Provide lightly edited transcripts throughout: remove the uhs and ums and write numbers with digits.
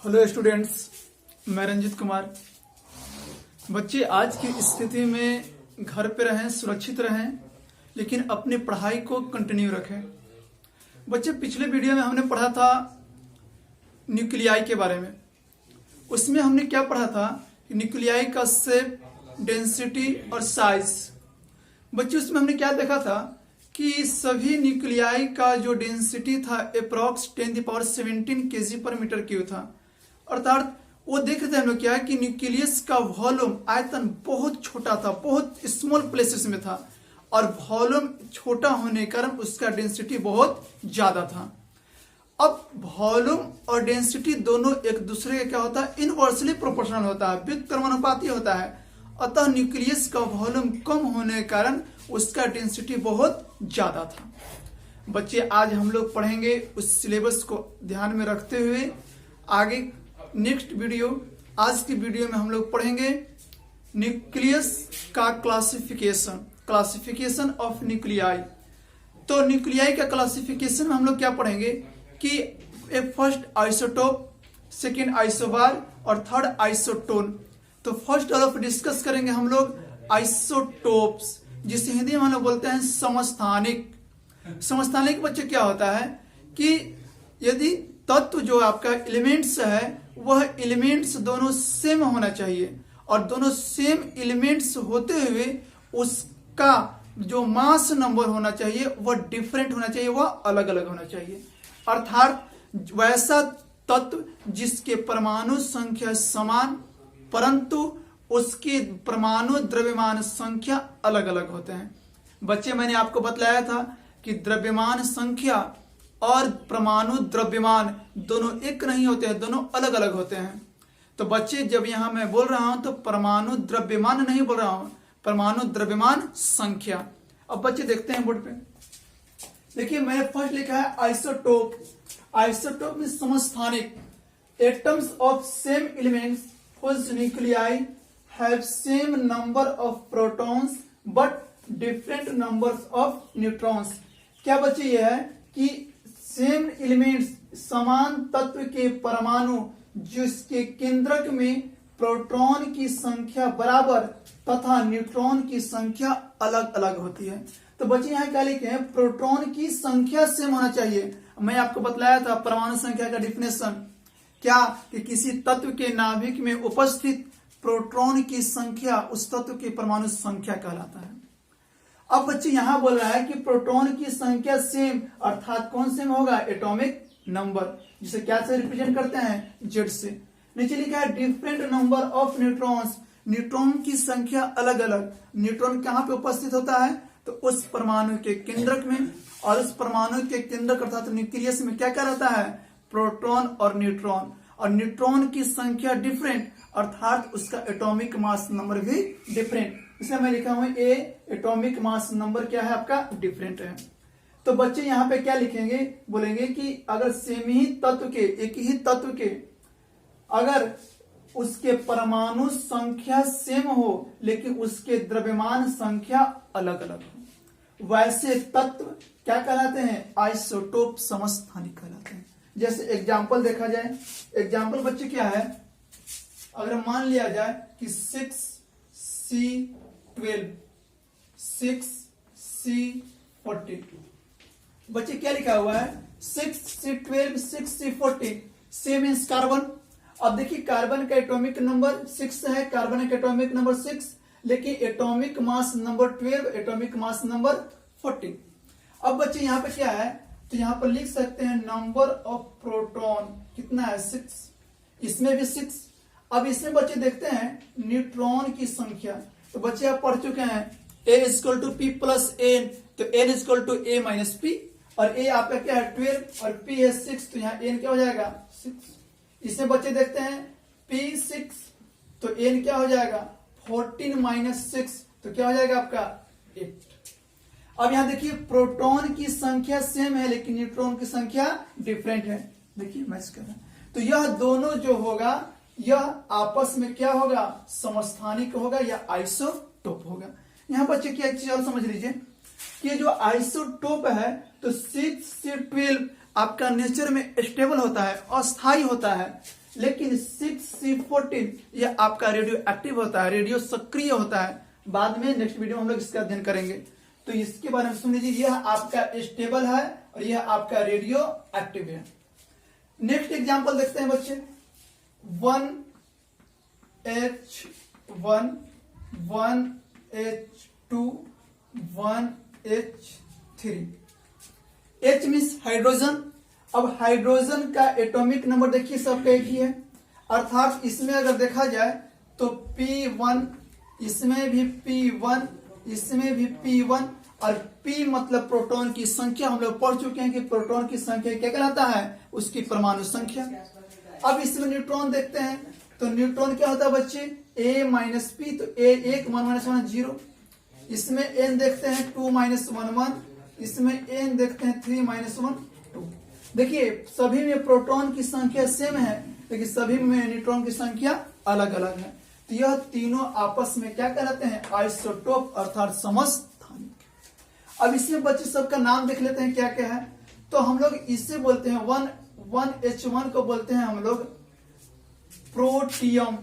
Hello students, मैं रंजित कुमार। बच्चे आज की स्थिति में घर पे रहें, सुरक्षित रहें, लेकिन अपनी पढ़ाई को कंटिन्यू रखें। बच्चे, पिछले वीडियो में हमने पढ़ा था न्यूक्लियाई के बारे में। उसमें हमने क्या पढ़ा था कि न्यूक्लियाई का शेप, डेंसिटी और साइज। बच्चे, उसमें हमने क्या देखा था कि सभी न्यूक्लियाई का जो डेंसिटी था अप्रॉक्स 10⁻17 kg/m³ था। अर्थात वो देख रहे थे हम लोग क्या है कि न्यूक्लियस का वॉल्यूम, आयतन बहुत छोटा था, बहुत स्मॉल प्लेसेस में था, और वॉल्यूम छोटा होने के कारण उसका डेंसिटी बहुत ज्यादा था। अब वॉल्यूम और डेंसिटी दोनों एक दूसरे का क्या होता है, इनवर्सली प्रोपोर्शनल होता है, व्युत्क्रमानुपाती होता है। अतः न्यूक्लियस का वॉल्यूम कम होने के कारण उसका डेंसिटी बहुत ज्यादा था। बच्चे, आज हम लोग पढ़ेंगे उस सिलेबस को ध्यान में रखते हुए आगे नेक्स्ट वीडियो। आज की वीडियो में हम लोग पढ़ेंगे न्यूक्लियस का क्लासिफिकेशन ऑफ न्यूक्लियाई। तो न्यूक्लियाई का क्लासिफिकेशन में हम लोग क्या पढ़ेंगे कि फर्स्ट आइसोटोप, सेकेंड आइसोबार और थर्ड आइसोटोन। तो फर्स्ट ऑफ डिस्कस करेंगे हम लोग आइसोटोप्स, जिसे हिंदी में हम लोग बोलते हैं समस्थानिक। समस्थानिक बच्चे क्या होता है कि यदि तत्व जो आपका एलिमेंट्स है वह एलिमेंट्स दोनों सेम होना चाहिए, और दोनों सेम एलिमेंट्स होते हुए उसका जो मास नंबर होना चाहिए वह डिफरेंट होना चाहिए, वह अलग अलग होना चाहिए। अर्थात वैसा तत्व जिसके परमाणु संख्या समान परंतु उसके परमाणु द्रव्यमान संख्या अलग अलग होते हैं। बच्चे, मैंने आपको बतलाया था कि द्रव्यमान संख्या और परमाणु द्रव्यमान दोनों एक नहीं होते हैं, दोनों अलग अलग होते हैं। तो बच्चे, जब यहां मैं बोल रहा हूं तो परमाणु द्रव्यमान नहीं बोल रहा हूं, परमाणु द्रव्यमान संख्या। अब बच्चे देखते हैं बोर्ड पे, देखिए मैंने फर्स्ट लिखा है आइसोटोप। आइसोटोप में समस्थानिक, atoms of same elements whose nuclei have same number of protons but different numbers of neutrons। क्या बच्चे ये है कि सेम एलिमेंट्स, समान तत्व के परमाणु जिसके केंद्रक में प्रोटॉन की संख्या बराबर तथा न्यूट्रॉन की संख्या अलग अलग होती है। तो बच्चे यहाँ क्या लिखे हैं, प्रोटॉन की संख्या सेम होना चाहिए। मैं आपको बतलाया था परमाणु संख्या का डिफिनेशन क्या कि किसी तत्व के नाभिक में उपस्थित प्रोटॉन की संख्या उस तत्व की परमाणु संख्या कहलाता है। अब बच्चे यहां बोल रहा है कि प्रोटॉन की संख्या सेम, अर्थात कौन सेम होगा, एटॉमिक नंबर, जिसे क्या से रिप्रेजेंट करते हैं, जेड से। नीचे लिखा है different number of neutrons, neutron की संख्या अलग अलग। न्यूट्रॉन कहां पे उपस्थित होता है, तो उस परमाणु के केंद्रक में, और उस परमाणु के केंद्रक अर्थात न्यूक्लियस में क्या रहता है, प्रोटॉन और न्यूट्रॉन। और न्यूट्रॉन की संख्या डिफरेंट, अर्थात उसका एटॉमिक मास नंबर भी डिफरेंट। इसलिए मैं लिखा हूं ए, एटॉमिक मास नंबर क्या है आपका, डिफरेंट है। तो बच्चे यहां पे क्या लिखेंगे, बोलेंगे कि अगर सेम ही तत्व के, एक ही तत्व के अगर उसके परमाणु संख्या सेम हो लेकिन उसके द्रव्यमान संख्या अलग अलग हो, वैसे तत्व क्या कहलाते हैं, आइसोटोप समस्थानिक कहलाते हैं। जैसे एग्जाम्पल देखा जाए, एग्जाम्पल बच्चे क्या है, अगर मान लिया जाए कि 6C12, 6C40, बच्चे क्या लिखा हुआ है, 6C12, 6C40, same means carbon. अब देखिए कार्बन का एटॉमिक नंबर 6 है, कार्बन का एटॉमिक नंबर 6, लेकिन atomic mass number 12, atomic mass number 40। अब बच्चे यहां पे क्या है, तो यहां पर लिख सकते हैं नंबर ऑफ प्रोटॉन कितना है, 6, इसमें भी 6। अब इसमें बच्चे देखते हैं न्यूट्रॉन की संख्या। तो बच्चे आप पढ़ चुके हैं A=P+N, तो N=A-P, और A आपका क्या है 12 और P है 6, तो यहाँ N क्या हो जाएगा 6। इसमें बच्चे देखते हैं P6, तो N क्या हो जाएगा 14 - 6, तो क्या हो जाएगा आपका 8। अब यहां देखिए प्रोटॉन की संख्या सेम है लेकिन न्यूट्रॉन की संख्या डिफरेंट है। देखिए मैच कर रहा है, तो यह दोनों जो होगा यह आपस में क्या होगा, समस्थानिक होगा या आइसोटोप होगा। यहां बच्चे क्या एक चीज और समझ लीजिए कि जो आइसोटोप है तो 6 से 12 आपका नेचर में स्टेबल होता है, अस्थाई होता है, लेकिन 6C14 ये आपका रेडियो एक्टिव होता है, रेडियो सक्रिय होता है। बाद में नेक्स्ट वीडियो में हम लोग इसका अध्ययन करेंगे। तो इसके बारे में सुन लीजिए, यह आपका स्टेबल है और यह आपका रेडियो एक्टिव है। नेक्स्ट एग्जांपल देखते हैं बच्चे, 1H1 1H2 1H3। H means hydrogen. अब हाइड्रोजन का एटॉमिक नंबर देखिए सबका एक ही है, अर्थात इसमें अगर देखा जाए तो P1, इसमें भी P1, इसमें भी P1 और P मतलब प्रोटॉन की संख्या। हम लोग पढ़ चुके हैं कि प्रोटॉन की संख्या क्या कहलाता है, उसकी परमाणु संख्या। अब इसमें न्यूट्रॉन देखते हैं, तो न्यूट्रॉन क्या होता है बच्चे, A माइनस P, तो A 1 1 0। इसमें N देखते हैं 2 1 1, इसमें N देखते हैं 3 1 2। देखिए सभी में प्रोटॉन की संख्या सेम है, लेकिन सभी में न्यूट्रॉन की संख्या अलग अलग है। तो यह तीनों आपस में क्या कहलाते हैं, आइसोटोप अर्थात समस्थानिक। अब इसमें बच्चे सबका नाम देख लेते हैं क्या क्या है। तो हम लोग इससे बोलते हैं 1H1 को बोलते हैं हम लोग प्रोटियम,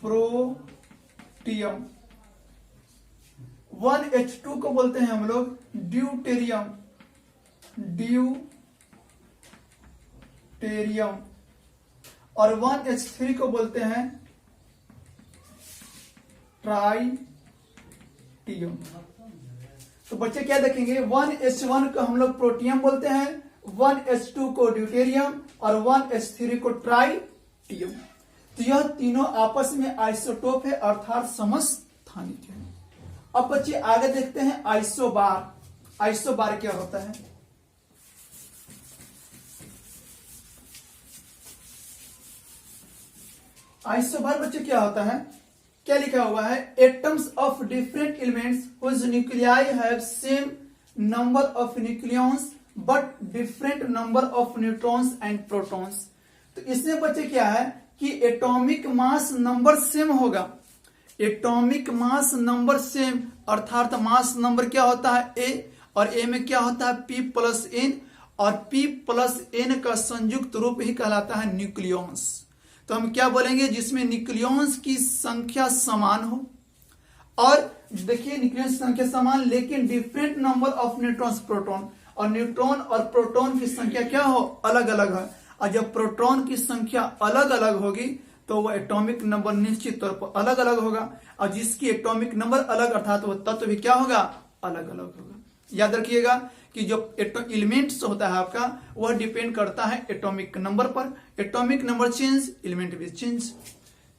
प्रोटियम। 1H2 को बोलते हैं हम लोग ड्यूटेरियम, ड्यूटेरियम। और 1H3 को बोलते हैं ट्राइटियम। तो बच्चे क्या देखेंगे, 1H1 को हम लोग प्रोटियम बोलते हैं, 1H2 को ड्यूटेरियम और 1H3 को ट्राइटियम। तो यह तीनों आपस में आइसोटोप है अर्थात समस्थानिक है। अब बच्चे आगे देखते हैं आइसोबार। आइसोबार क्या होता है, आइसोबार बच्चे क्या होता है, क्या लिखा हुआ है, atoms of different elements whose nuclei have same number of nucleons but different number of neutrons and protons. तो इसमें बच्चे क्या है कि एटॉमिक मास नंबर सेम होगा, एटॉमिक मास नंबर सेम, अर्थात मास नंबर क्या होता है A, और A में क्या होता है P प्लस N, और P प्लस N का संयुक्त रूप ही कहलाता है न्यूक्लियॉन्स। तो हम क्या बोलेंगे, जिसमें न्यूक्लियॉन्स की संख्या समान हो, और देखिए न्यूक्लियॉन्स की संख्या समान लेकिन different number of neutrons proton, और न्यूट्रॉन और प्रोटॉन की संख्या क्या हो, अलग अलग है। और जब प्रोटॉन की संख्या अलग अलग होगी तो वो एटॉमिक नंबर निश्चित तौर पर अलग अलग होगा, और जिसकी एटॉमिक नंबर अलग अर्थात वो तत्व भी क्या होगा, अलग अलग होगा। याद रखिएगा कि जो एलिमेंट्स होता है आपका वह डिपेंड करता है एटॉमिक नंबर पर, एटॉमिक नंबर चेंज एलिमेंट भी चेंज।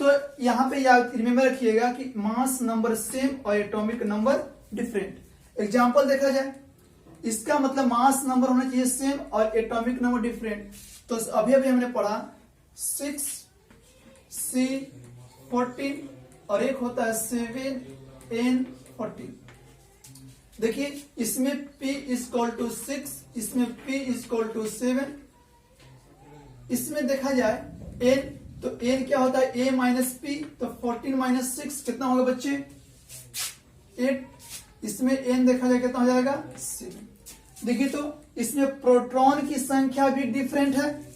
तो यहाँ पे याद रिमेंबर रखिएगा कि मास नंबर सेम और एटॉमिक नंबर डिफरेंट। एग्जांपल देखा जाए, इसका मतलब मास नंबर होना चाहिए सेम और एटॉमिक नंबर डिफरेंट। तो अभी अभी हमने पढ़ा 6C14 और एक होता है 7N14। देखिए इसमें P = 6, इसमें P = 7। इसमें देखा जाए N, तो N क्या होता है A माइनस P, तो 14 - 6 कितना होगा बच्चे, 8। इसमें N देखा जाए कितना हो जाएगा, 7। देखिए तो इसमें प्रोटॉन की संख्या भी डिफरेंट है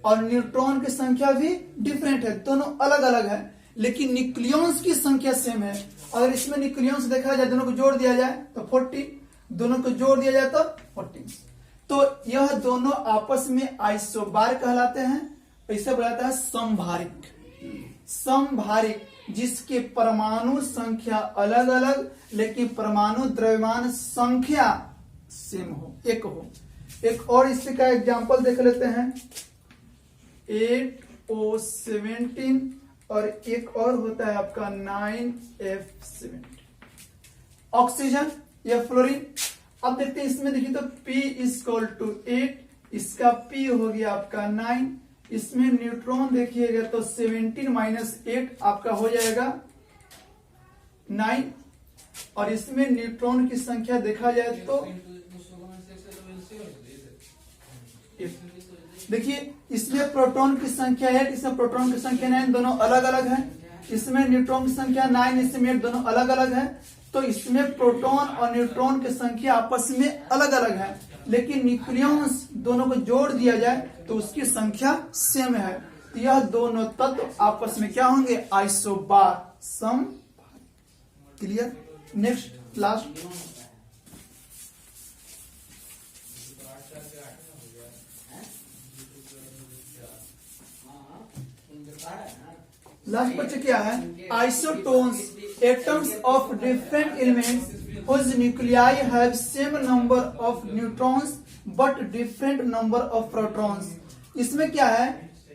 और न्यूट्रॉन की संख्या भी डिफरेंट है, दोनों अलग अलग है, लेकिन न्यूक्लियॉन्स की संख्या सेम है। अगर इसमें न्यूक्लियॉन्स देखा जाए, दोनों को जोड़ दिया जाए तो 40, दोनों को जोड़ दिया जाए तो 40। तो यह दोनों आपस में आइसोबार कहलाते हैं। ऐसा बुलाता है समभारिक, समभारिक जिसके परमाणु संख्या अलग अलग लेकिन परमाणु द्रव्यमान संख्या सेम हो, एक हो। एक और इसी का एग्जांपल देख लेते हैं, 8O17 और एक और होता है आपका 9F17। ऑक्सीजन या फ्लोरीन। अब देखते हैं इसमें, देखिए तो P = 8, इसका P हो गया आपका 9। इसमें न्यूट्रॉन देखिएगा तो 17 - 8 आपका हो जाएगा 9, और इसमें न्यूट्रॉन की संख्या देखा जाए तो देखिए इसमें प्रोटॉन की संख्या 8, इसमें प्रोटॉन की संख्या 9, दोनों अलग अलग है। इसमें न्यूट्रॉन की संख्या 9, इसमें 8, दोनों अलग अलग है। तो इसमें प्रोटॉन और न्यूट्रॉन की संख्या आपस में अलग अलग है, लेकिन न्यूक्लियॉन्स दोनों को जोड़ दिया जाए तो उसकी संख्या सेम है। तो यह दोनों तत्व आपस में क्या होंगे, आइसोबार सम। क्लियर। नेक्स्ट लास्ट क्वेश्चन क्या है, isotones atoms of different elements whose nuclei have same number of neutrons but different number of protons। इसमें क्या है,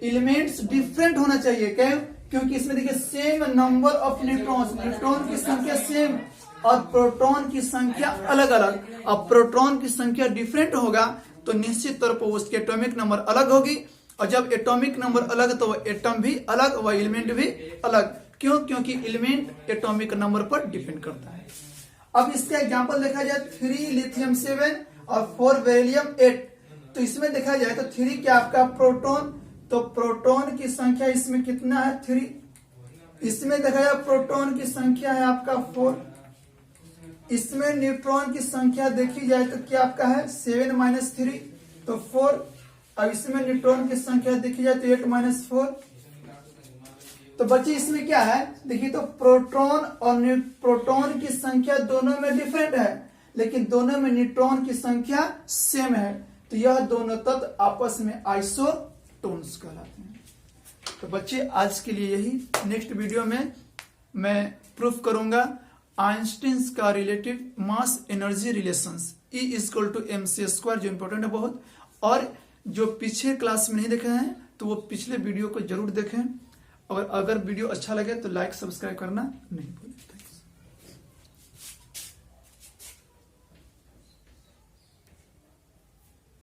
एलिमेंट्स डिफरेंट होना चाहिए, क्या? क्योंकि इसमें देखिए same number of neutrons, neutron की संख्या सेम और प्रोटॉन की संख्या अलग अलग। अब प्रोटॉन की संख्या डिफरेंट होगा तो निश्चित तौर पर उसके एटॉमिक नंबर अलग होगी, और जब एटॉमिक नंबर अलग तो वह एटम भी अलग, वह एलिमेंट भी अलग। क्यों? क्योंकि एलिमेंट एटॉमिक नंबर पर डिपेंड करता है। अब इसका एग्जांपल देखा जाए 3 लिथियम 7 और 4 बेरिलियम 8। तो इसमें देखा जाए तो 3 क्या आपका प्रोटॉन, तो प्रोटॉन की संख्या इसमें कितना है, 3। इसमें देखा जाए प्रोटॉन की संख्या है आपका 4। इसमें न्यूट्रॉन की संख्या देखी जाए तो क्या आपका है 7 - 3 तो 4। अब इसमें न्यूट्रॉन की संख्या देखी जाए तो 8 - 4। तो बच्चे इसमें क्या है, देखिए तो प्रोटॉन और प्रोटॉन की संख्या दोनों में डिफरेंट है, लेकिन दोनों में न्यूट्रॉन की संख्या सेम है। तो यह दोनों तत्व आपस में आइसोटोन्स कहलाते हैं। तो बच्चे आज के लिए यही। नेक्स्ट वीडियो में मैं प्रूफ करूंगा आइंस्टीन का relative mass energy relations E = mc², जो इंपॉर्टेंट है बहुत। और जो पीछे क्लास में नहीं देखे हैं तो वो पिछले वीडियो को जरूर देखें। और अगर वीडियो अच्छा लगे तो लाइक सब्सक्राइब करना नहीं भूलें।